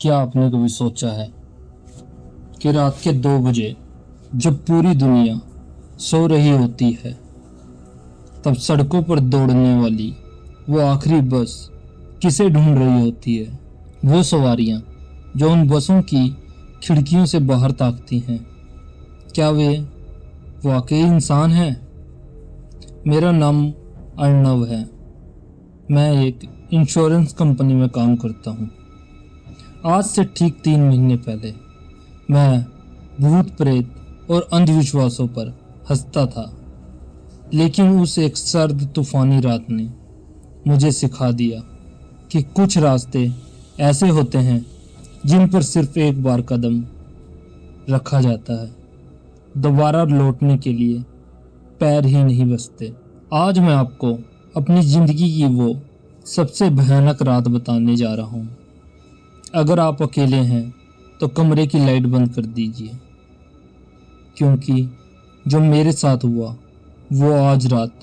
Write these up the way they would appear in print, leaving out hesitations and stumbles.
क्या आपने कभी सोचा है कि रात के 2 बजे जब पूरी दुनिया सो रही होती है, तब सड़कों पर दौड़ने वाली वो आखिरी बस किसे ढूंढ रही होती है? वो सवारियां जो उन बसों की खिड़कियों से बाहर ताकती हैं, क्या वे वाकई इंसान हैं? मेरा नाम अर्णव है। मैं एक इंश्योरेंस कंपनी में काम करता हूँ। आज से ठीक 3 महीने पहले मैं भूत प्रेत और अंधविश्वासों पर हंसता था, लेकिन उस एक सर्द तूफानी रात ने मुझे सिखा दिया कि कुछ रास्ते ऐसे होते हैं जिन पर सिर्फ एक बार कदम रखा जाता है, दोबारा लौटने के लिए पैर ही नहीं बचते। आज मैं आपको अपनी ज़िंदगी की वो सबसे भयानक रात बताने जा रहा हूँ। अगर आप अकेले हैं तो कमरे की लाइट बंद कर दीजिए, क्योंकि जो मेरे साथ हुआ वो आज रात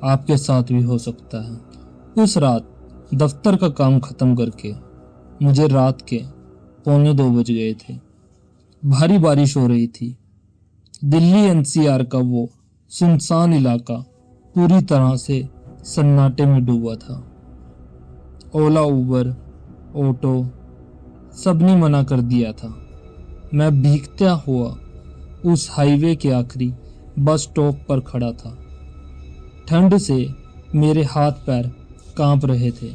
आपके साथ भी हो सकता है। उस रात दफ्तर का काम ख़त्म करके मुझे रात के 1:45 बज गए थे। भारी बारिश हो रही थी। दिल्ली एनसीआर का वो सुनसान इलाका पूरी तरह से सन्नाटे में डूबा था। ओला, उबर, ऑटो सबने मना कर दिया था। मैं भीगता हुआ उस हाईवे के आखिरी बस स्टॉप पर खड़ा था। ठंड से मेरे हाथ पैर कांप रहे थे।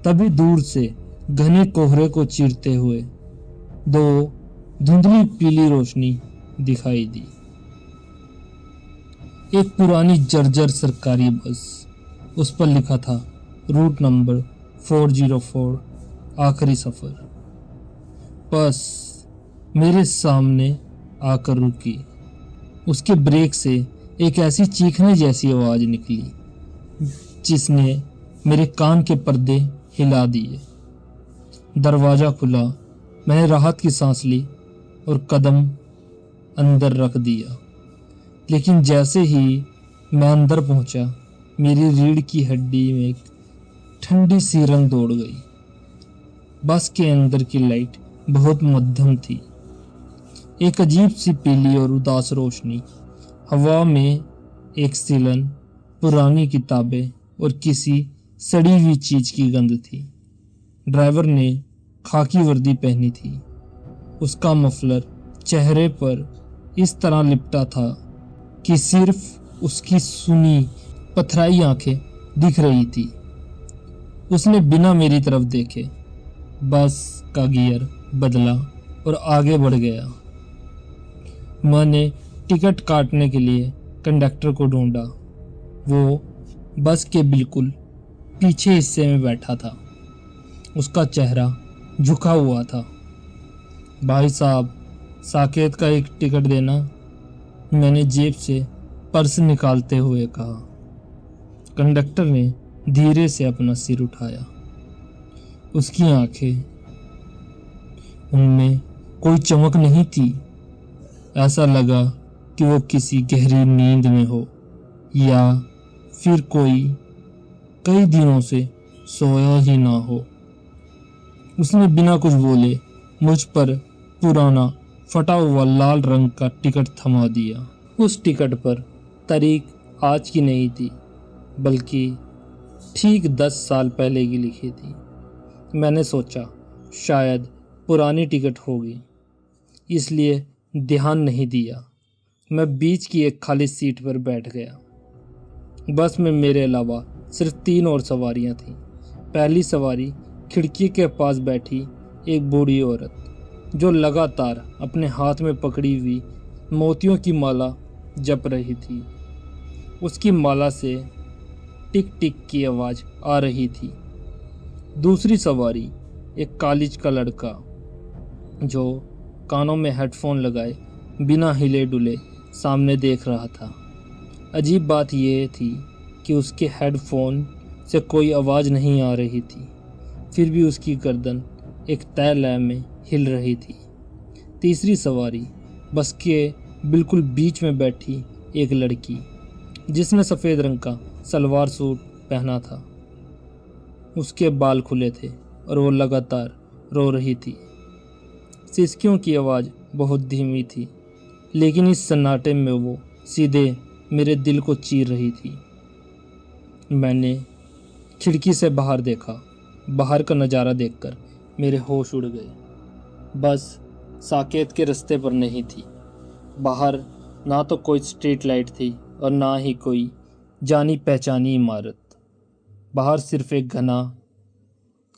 तभी दूर से घने कोहरे को चीरते हुए 2 धुंधली पीली रोशनी दिखाई दी। एक पुरानी जर्जर सरकारी बस, उस पर लिखा था रूट नंबर 404, आखिरी सफ़र। बस मेरे सामने आकर रुकी। उसके ब्रेक से एक ऐसी चीखने जैसी आवाज़ निकली जिसने मेरे कान के पर्दे हिला दिए। दरवाज़ा खुला। मैंने राहत की सांस ली और कदम अंदर रख दिया, लेकिन जैसे ही मैं अंदर पहुंचा, मेरी रीढ़ की हड्डी में एक ठंडी सी रंग दौड़ गई। बस के अंदर की लाइट बहुत मध्यम थी, एक अजीब सी पीली और उदास रोशनी। हवा में एक सिलन, पुरानी किताबें और किसी सड़ी हुई चीज की गंध थी। ड्राइवर ने खाकी वर्दी पहनी थी। उसका मफलर चेहरे पर इस तरह लिपटा था कि सिर्फ उसकी सुनी पथराई आंखें दिख रही थी। उसने बिना मेरी तरफ देखे बस का गियर बदला और आगे बढ़ गया। मैंने टिकट काटने के लिए कंडक्टर को ढूंढा। वो बस के बिल्कुल पीछे हिस्से में बैठा था। उसका चेहरा झुका हुआ था। भाई साहब, साकेत का एक टिकट देना, मैंने जेब से पर्स निकालते हुए कहा। कंडक्टर ने धीरे से अपना सिर उठाया। उसकी आंखें, उनमें कोई चमक नहीं थी। ऐसा लगा कि वो किसी गहरी नींद में हो, या फिर कोई कई दिनों से सोया ही ना हो। उसने बिना कुछ बोले मुझ पर पुराना फटा हुआ लाल रंग का टिकट थमा दिया। उस टिकट पर तारीख आज की नहीं थी, बल्कि ठीक 10 साल पहले की लिखी थी। मैंने सोचा शायद पुरानी टिकट होगी, इसलिए ध्यान नहीं दिया। मैं बीच की एक खाली सीट पर बैठ गया। बस में मेरे अलावा सिर्फ 3 और सवारियां थीं। पहली सवारी खिड़की के पास बैठी एक बूढ़ी औरत, जो लगातार अपने हाथ में पकड़ी हुई मोतियों की माला जप रही थी। उसकी माला से टिक टिक की आवाज़ आ रही थी। दूसरी सवारी एक कॉलेज का लड़का, जो कानों में हेडफोन लगाए बिना हिले डुले सामने देख रहा था। अजीब बात यह थी कि उसके हेडफोन से कोई आवाज़ नहीं आ रही थी, फिर भी उसकी गर्दन एक तय लय में हिल रही थी। तीसरी सवारी बस के बिल्कुल बीच में बैठी एक लड़की, जिसने सफ़ेद रंग का सलवार सूट पहना था। उसके बाल खुले थे और वो लगातार रो रही थी। सिसकियों की आवाज़ बहुत धीमी थी, लेकिन इस सन्नाटे में वो सीधे मेरे दिल को चीर रही थी। मैंने खिड़की से बाहर देखा। बाहर का नज़ारा देखकर मेरे होश उड़ गए। बस साकेत के रास्ते पर नहीं थी। बाहर ना तो कोई स्ट्रीट लाइट थी और ना ही कोई जानी पहचानी इमारत। बाहर सिर्फ एक घना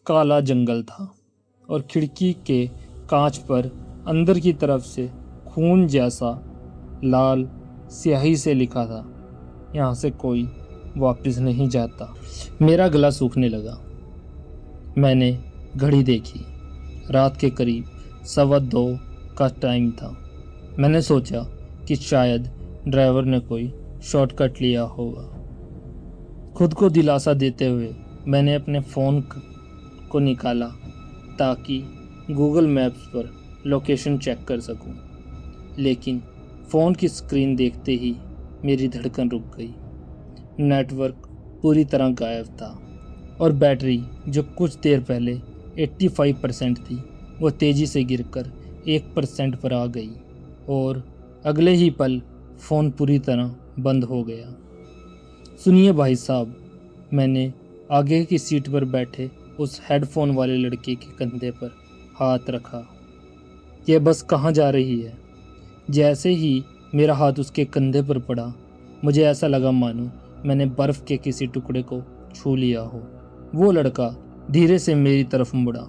काला जंगल था और खिड़की के कांच पर अंदर की तरफ से खून जैसा लाल स्याही से लिखा था, यहाँ से कोई वापस नहीं जाता। मेरा गला सूखने लगा। मैंने घड़ी देखी। रात के करीब 2:15 का टाइम था। मैंने सोचा कि शायद ड्राइवर ने कोई शॉर्टकट लिया होगा। खुद को दिलासा देते हुए मैंने अपने फ़ोन को निकाला ताकि गूगल मैप्स पर लोकेशन चेक कर सकूं। लेकिन फ़ोन की स्क्रीन देखते ही मेरी धड़कन रुक गई। नेटवर्क पूरी तरह गायब था और बैटरी जो कुछ देर पहले 85% थी वो तेज़ी से गिरकर 1% पर आ गई और अगले ही पल फ़ोन पूरी तरह बंद हो गया। सुनिए भाई साहब, मैंने आगे की सीट पर बैठे उस हेडफोन वाले लड़के के कंधे पर हाथ रखा। यह बस कहाँ जा रही है? जैसे ही मेरा हाथ उसके कंधे पर पड़ा, मुझे ऐसा लगा मानो मैंने बर्फ़ के किसी टुकड़े को छू लिया हो। वो लड़का धीरे से मेरी तरफ मुड़ा।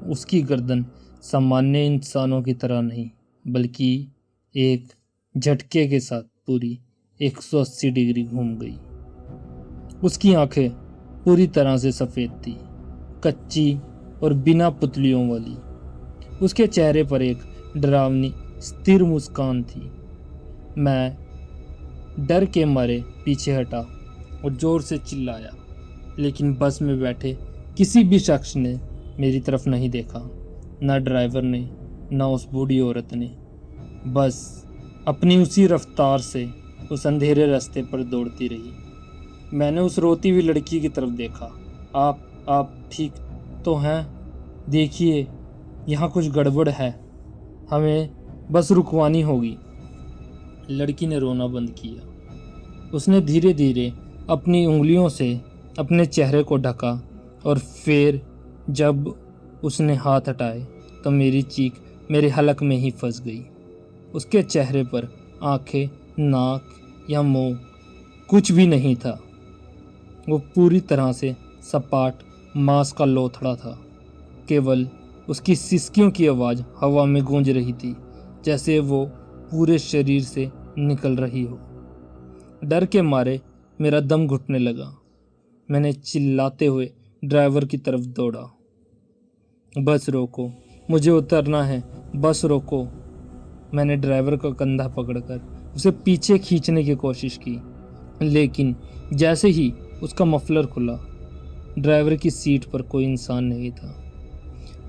उसकी गर्दन सामान्य इंसानों की तरह नहीं, बल्कि एक झटके के साथ पूरी 180 डिग्री घूम गई। उसकी आंखें पूरी तरह से सफ़ेद थी, कच्ची और बिना पुतलियों वाली। उसके चेहरे पर एक डरावनी स्थिर मुस्कान थी। मैं डर के मारे पीछे हटा और ज़ोर से चिल्लाया, लेकिन बस में बैठे किसी भी शख्स ने मेरी तरफ नहीं देखा। ना ड्राइवर ने, ना उस बूढ़ी औरत ने। बस अपनी उसी रफ्तार से उस अंधेरे रास्ते पर दौड़ती रही। मैंने उस रोती हुई लड़की की तरफ देखा। आप ठीक तो हैं? देखिए, यहाँ कुछ गड़बड़ है, हमें बस रुकवानी होगी। लड़की ने रोना बंद किया। उसने धीरे धीरे अपनी उंगलियों से अपने चेहरे को ढका और फिर जब उसने हाथ हटाए तो मेरी चीख मेरे हलक में ही फंस गई। उसके चेहरे पर आंखें, नाक या मुंह कुछ भी नहीं था। वो पूरी तरह से सपाट मांस का लोथड़ा था। केवल उसकी सिसकियों की आवाज़ हवा में गूंज रही थी, जैसे वो पूरे शरीर से निकल रही हो। डर के मारे मेरा दम घुटने लगा। मैंने चिल्लाते हुए ड्राइवर की तरफ दौड़ा। बस रोको, मुझे उतरना है, बस रोको। मैंने ड्राइवर का कंधा पकड़कर उसे पीछे खींचने की कोशिश की, लेकिन जैसे ही उसका मफलर खुला, ड्राइवर की सीट पर कोई इंसान नहीं था।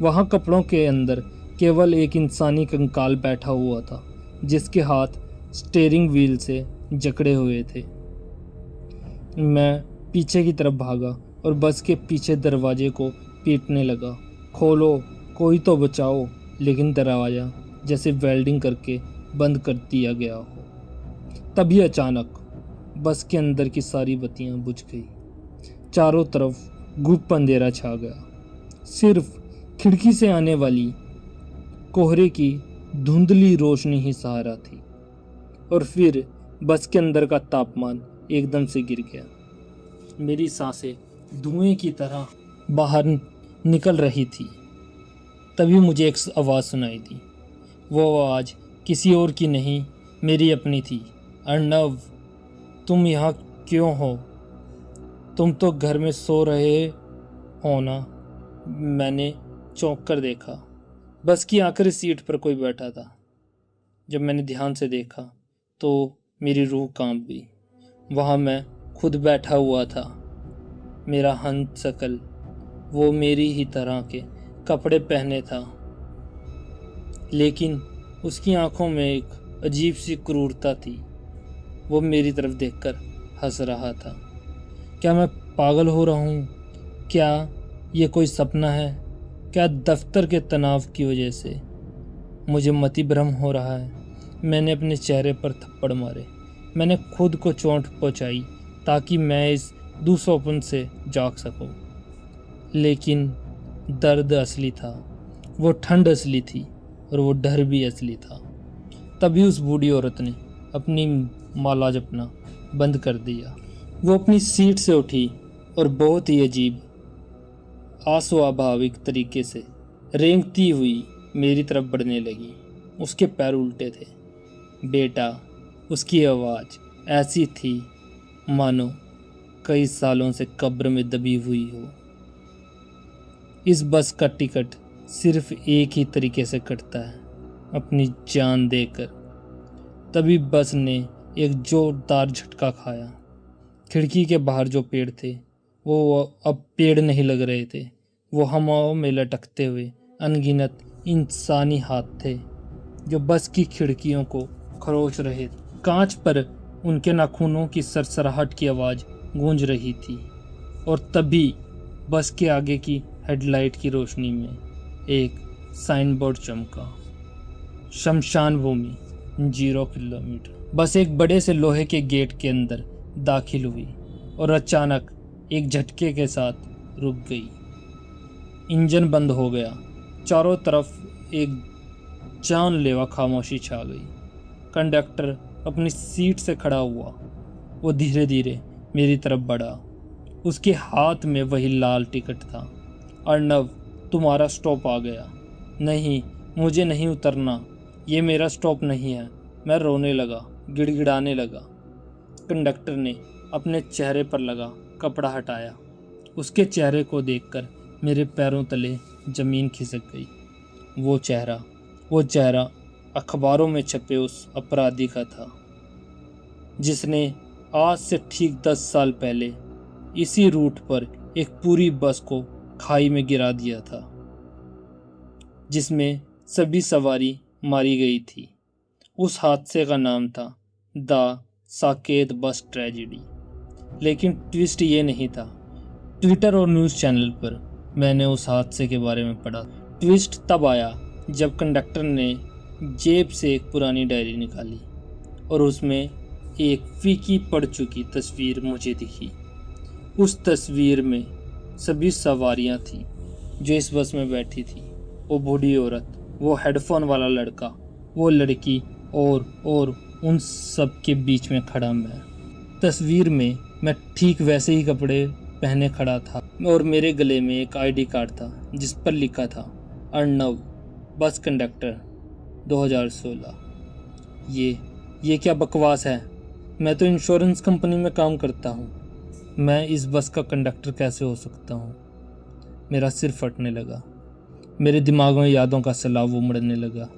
वहाँ कपड़ों के अंदर केवल एक इंसानी कंकाल बैठा हुआ था, जिसके हाथ स्टीयरिंग व्हील से जकड़े हुए थे। मैं पीछे की तरफ भागा और बस के पीछे दरवाजे को पीटने लगा। खोलो, कोई तो बचाओ, लेकिन दरवाज़ा जैसे वेल्डिंग करके बंद कर दिया गया हो। तभी अचानक बस के अंदर की सारी बत्तियां बुझ गई। चारों तरफ गुप्त अंधेरा छा गया। सिर्फ खिड़की से आने वाली कोहरे की धुंधली रोशनी ही सहारा थी। और फिर बस के अंदर का तापमान एकदम से गिर गया। मेरी सांसें धुएं की तरह बाहर निकल रही थी। तभी मुझे एक आवाज़ सुनाई दी। वो आवाज़ किसी और की नहीं, मेरी अपनी थी। अर्णव, तुम यहाँ क्यों हो? तुम तो घर में सो रहे हो ना? मैंने चौंक कर देखा। बस की आखिरी सीट पर कोई बैठा था। जब मैंने ध्यान से देखा तो मेरी रूह कांप गई। वहाँ मैं खुद बैठा हुआ था। मेरा हंस शकल, वो मेरी ही तरह के कपड़े पहने था, लेकिन उसकी आंखों में एक अजीब सी क्रूरता थी। वो मेरी तरफ देखकर हंस रहा था। क्या मैं पागल हो रहा हूँ? क्या ये कोई सपना है? क्या दफ्तर के तनाव की वजह से मुझे मति भ्रम हो रहा है? मैंने अपने चेहरे पर थप्पड़ मारे। मैंने खुद को चोट पहुंचाई ताकि मैं इस दुस्वप्न से जाग सकूं। लेकिन दर्द असली था, वो ठंड असली थी और वो डर भी असली था। तभी उस बूढ़ी औरत ने अपनी माला जपना बंद कर दिया। वो अपनी सीट से उठी और बहुत ही अजीब अस्वाभाविक तरीके से रेंगती हुई मेरी तरफ बढ़ने लगी। उसके पैर उल्टे थे। बेटा, उसकी आवाज़ ऐसी थी मानो कई सालों से कब्र में दबी हुई हो। इस बस का टिकट सिर्फ एक ही तरीके से कटता है, अपनी जान देकर। तभी बस ने एक जोरदार झटका खाया। खिड़की के बाहर जो पेड़ थे वो अब पेड़ नहीं लग रहे थे, वो हवाओं में लटकते हुए अनगिनत इंसानी हाथ थे जो बस की खिड़कियों को खरोच रहे थे। कांच पर उनके नाखूनों की सरसराहट की आवाज़ गूंज रही थी। और तभी बस के आगे की हेडलाइट की रोशनी में एक साइन बोर्ड चमका, शमशान भूमि 0 किलोमीटर। बस एक बड़े से लोहे के गेट के अंदर दाखिल हुई और अचानक एक झटके के साथ रुक गई। इंजन बंद हो गया। चारों तरफ एक जानलेवा खामोशी छा गई। कंडक्टर अपनी सीट से खड़ा हुआ। वो धीरे धीरे मेरी तरफ बढ़ा। उसके हाथ में वही लाल टिकट था। अर्नव, तुम्हारा स्टॉप आ गया। नहीं, मुझे नहीं उतरना, ये मेरा स्टॉप नहीं है। मैं रोने लगा, गिड़गिड़ाने लगा। कंडक्टर ने अपने चेहरे पर लगा कपड़ा हटाया। उसके चेहरे को देखकर मेरे पैरों तले जमीन खिसक गई। वो चेहरा अखबारों में छपे उस अपराधी का था जिसने आज से ठीक 10 साल पहले इसी रूट पर एक पूरी बस को खाई में गिरा दिया था, जिसमें सभी सवारी मारी गई थी। उस हादसे का नाम था द साकेत बस ट्रेजेडी। लेकिन ट्विस्ट ये नहीं था। ट्विटर और न्यूज़ चैनल पर मैंने उस हादसे के बारे में पढ़ा। ट्विस्ट तब आया जब कंडक्टर ने जेब से एक पुरानी डायरी निकाली और उसमें एक फीकी पड़ चुकी तस्वीर मुझे दिखी। उस तस्वीर में सभी सवारियां थीं जो इस बस में बैठी थी। वो बूढ़ी औरत, वो हेडफोन वाला लड़का, वो लड़की और उन सब के बीच में खड़ा मैं। तस्वीर में मैं ठीक वैसे ही कपड़े पहने खड़ा था और मेरे गले में एक आईडी कार्ड था जिस पर लिखा था अर्नव, बस कंडक्टर 2016। ये क्या बकवास है? मैं तो इंश्योरेंस कंपनी में काम करता हूँ। मैं इस बस का कंडक्टर कैसे हो सकता हूँ? मेरा सिर फटने लगा। मेरे दिमाग में यादों का सैलाब उमड़ने लगा।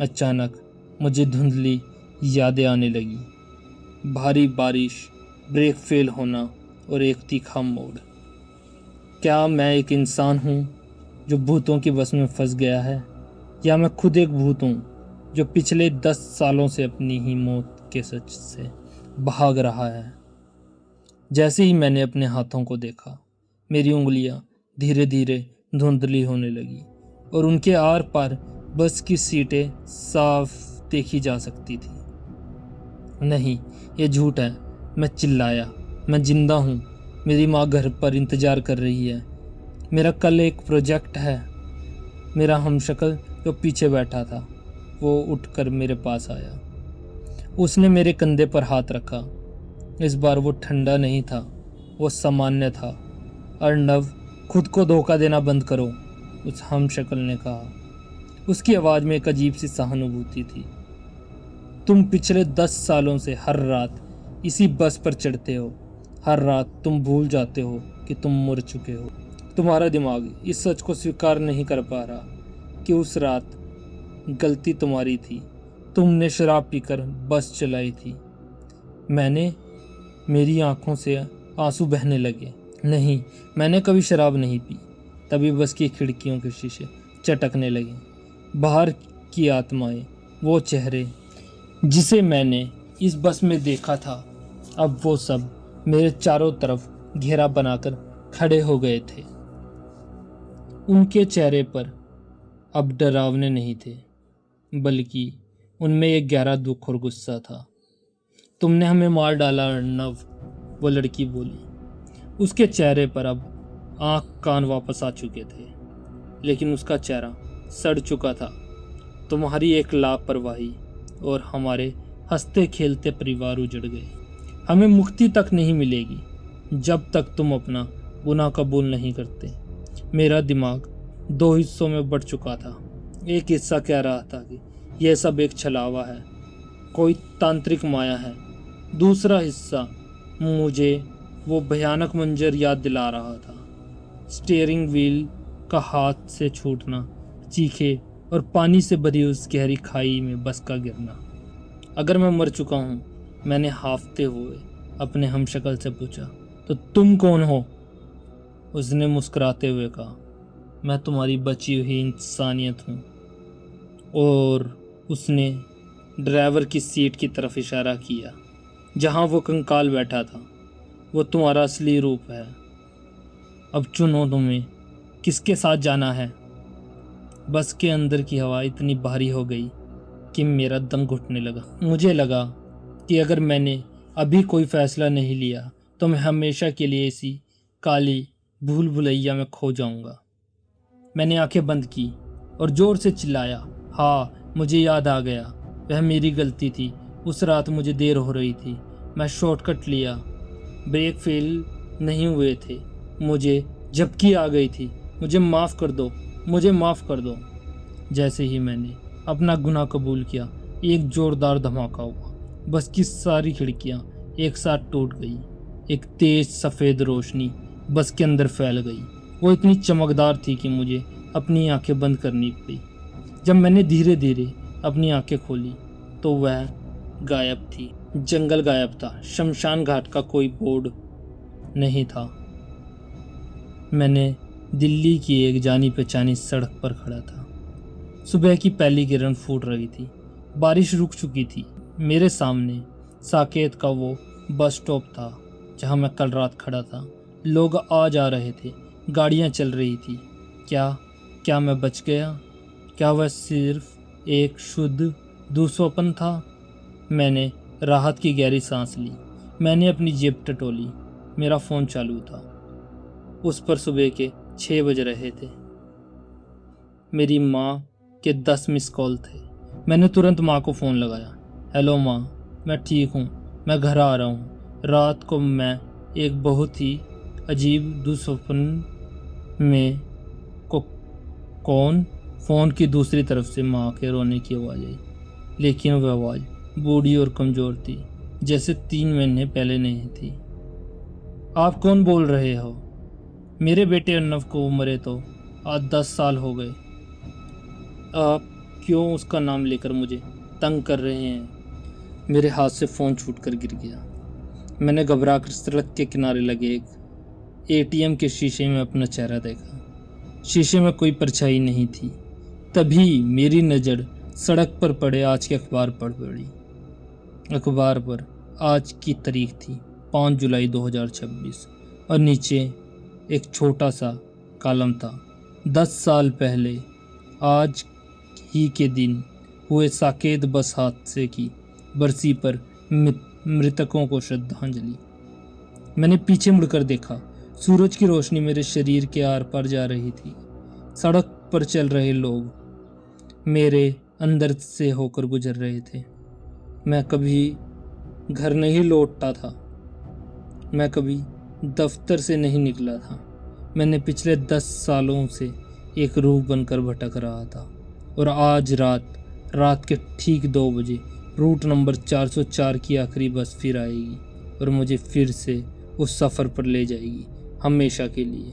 अचानक मुझे धुंधली यादें आने लगी। भारी बारिश, ब्रेक फेल होना और एक तीखा मोड़। क्या मैं एक इंसान हूँ जो भूतों की बस में फंस गया है, या मैं खुद एक भूत हूँ जो पिछले 10 सालों से अपनी ही मौत के सच से भाग रहा है? जैसे ही मैंने अपने हाथों को देखा, मेरी उंगलियां धीरे धीरे धुंधली होने लगी और उनके आर पार बस की सीटें साफ देखी जा सकती थी। नहीं, ये झूठ है। मैं चिल्लाया, मैं जिंदा हूँ। मेरी माँ घर पर इंतज़ार कर रही है। मेरा कल एक प्रोजेक्ट है। मेरा हमशक्ल जो पीछे बैठा था वो उठकर मेरे पास आया। उसने मेरे कंधे पर हाथ रखा। इस बार वो ठंडा नहीं था, वो सामान्य था। अर्नव, खुद को धोखा देना बंद करो, उस हमशक्ल ने कहा। उसकी आवाज़ में एक अजीब सी सहानुभूति थी। तुम पिछले 10 सालों से हर रात इसी बस पर चढ़ते हो। हर रात तुम भूल जाते हो कि तुम मर चुके हो। तुम्हारा दिमाग इस सच को स्वीकार नहीं कर पा रहा कि उस रात गलती तुम्हारी थी। तुमने शराब पीकर बस चलाई थी। मेरी आंखों से आंसू बहने लगे। नहीं, मैंने कभी शराब नहीं पी। तभी बस की खिड़कियों के शीशे चटकने लगे। बाहर की आत्माएं, वो चेहरे जिसे मैंने इस बस में देखा था, अब वो सब मेरे चारों तरफ घेरा बनाकर खड़े हो गए थे। उनके चेहरे पर अब डरावने नहीं थे, बल्कि उनमें एक गहरा दुख और गुस्सा था। तुमने हमें मार डाला अर्णव, वो लड़की बोली। उसके चेहरे पर अब आंख कान वापस आ चुके थे, लेकिन उसका चेहरा सड़ चुका था। तुम्हारी एक लापरवाही और हमारे हंसते खेलते परिवार उजड़ गए। हमें मुक्ति तक नहीं मिलेगी जब तक तुम अपना गुनाह कबूल नहीं करते। मेरा दिमाग दो हिस्सों में बट चुका था। एक हिस्सा कह रहा था कि यह सब एक छलावा है, कोई तांत्रिक माया है। दूसरा हिस्सा मुझे वो भयानक मंजर याद दिला रहा था, स्टीयरिंग व्हील का हाथ से छूटना, चीखे और पानी से भरी उस गहरी खाई में बस का गिरना। अगर मैं मर चुका हूँ, मैंने हाफते हुए अपने हमशक्ल से पूछा, तो तुम कौन हो? उसने मुस्कुराते हुए कहा, मैं तुम्हारी बची हुई इंसानियत हूँ। और उसने ड्राइवर की सीट की तरफ इशारा किया, जहाँ वो कंकाल बैठा था। वो तुम्हारा असली रूप है। अब चुनो तुम्हें किसके साथ जाना है। बस के अंदर की हवा इतनी भारी हो गई कि मेरा दम घुटने लगा। मुझे लगा कि अगर मैंने अभी कोई फैसला नहीं लिया तो मैं हमेशा के लिए इसी काली भूल भुलैया में खो जाऊंगा। मैंने आंखें बंद की और जोर से चिल्लाया, हाँ, मुझे याद आ गया, वह मेरी गलती थी। उस रात मुझे देर हो रही थी, मैं शॉर्टकट लिया, ब्रेक फेल नहीं हुए थे, मुझे झपकी आ गई थी। मुझे माफ़ कर दो, मुझे माफ़ कर दो। जैसे ही मैंने अपना गुनाह कबूल किया, एक ज़ोरदार धमाका हुआ। बस की सारी खिड़कियां एक साथ टूट गई। एक तेज सफ़ेद रोशनी बस के अंदर फैल गई। वो इतनी चमकदार थी कि मुझे अपनी आंखें बंद करनी पड़ी। जब मैंने धीरे धीरे अपनी आंखें खोली तो वह गायब थी। जंगल गायब था, शमशान घाट का कोई बोर्ड नहीं था। मैंने दिल्ली की एक जानी पहचानी सड़क पर खड़ा था। सुबह की पहली किरण फूट रही थी, बारिश रुक चुकी थी। मेरे सामने साकेत का वो बस स्टॉप था जहाँ मैं कल रात खड़ा था। लोग आ जा रहे थे, गाड़ियाँ चल रही थी। क्या मैं बच गया? क्या वह सिर्फ एक शुद्ध दुस्वप्न था? मैंने राहत की गहरी सांस ली। मैंने अपनी जेब टटोली। मेरा फ़ोन चालू था। उस पर सुबह के 6 बज रहे थे। मेरी माँ के 10 मिस कॉल थे। मैंने तुरंत माँ को फ़ोन लगाया। हेलो माँ, मैं ठीक हूँ, मैं घर आ रहा हूँ। रात को मैं एक बहुत ही अजीब दुस्वप्न में कौन? फ़ोन की दूसरी तरफ से माँ के रोने की आवाज़ आई, लेकिन वह आवाज़ बूढ़ी और कमज़ोर थी, जैसे 3 महीने पहले नहीं थी। आप कौन बोल रहे हो? मेरे बेटे अर्णव को मरे तो आज 10 साल हो गए। आप क्यों उसका नाम लेकर मुझे तंग कर रहे हैं? मेरे हाथ से फ़ोन छूटकर गिर गया। मैंने घबराकर सड़क के किनारे लगे एक एटीएम के शीशे में अपना चेहरा देखा। शीशे में कोई परछाई नहीं थी। तभी मेरी नज़र सड़क पर पड़े आज के अखबार पर पड़ी। अखबार पर आज की तारीख थी 5 जुलाई 2026 और नीचे एक छोटा सा कॉलम था, 10 साल पहले आज ही के दिन हुए साकेत बस हादसे की बरसी पर मृतकों को श्रद्धांजलि। मैंने पीछे मुड़कर देखा। सूरज की रोशनी मेरे शरीर के आर पार जा रही थी। सड़क पर चल रहे लोग मेरे अंदर से होकर गुजर रहे थे। मैं कभी घर नहीं लौटता था, मैं कभी दफ्तर से नहीं निकला था। मैंने पिछले 10 सालों से एक रूह बनकर भटक रहा था। और आज रात के ठीक 2 बजे रूट नंबर 404 की आखिरी बस फिर आएगी और मुझे फिर से उस सफ़र पर ले जाएगी, हमेशा के लिए।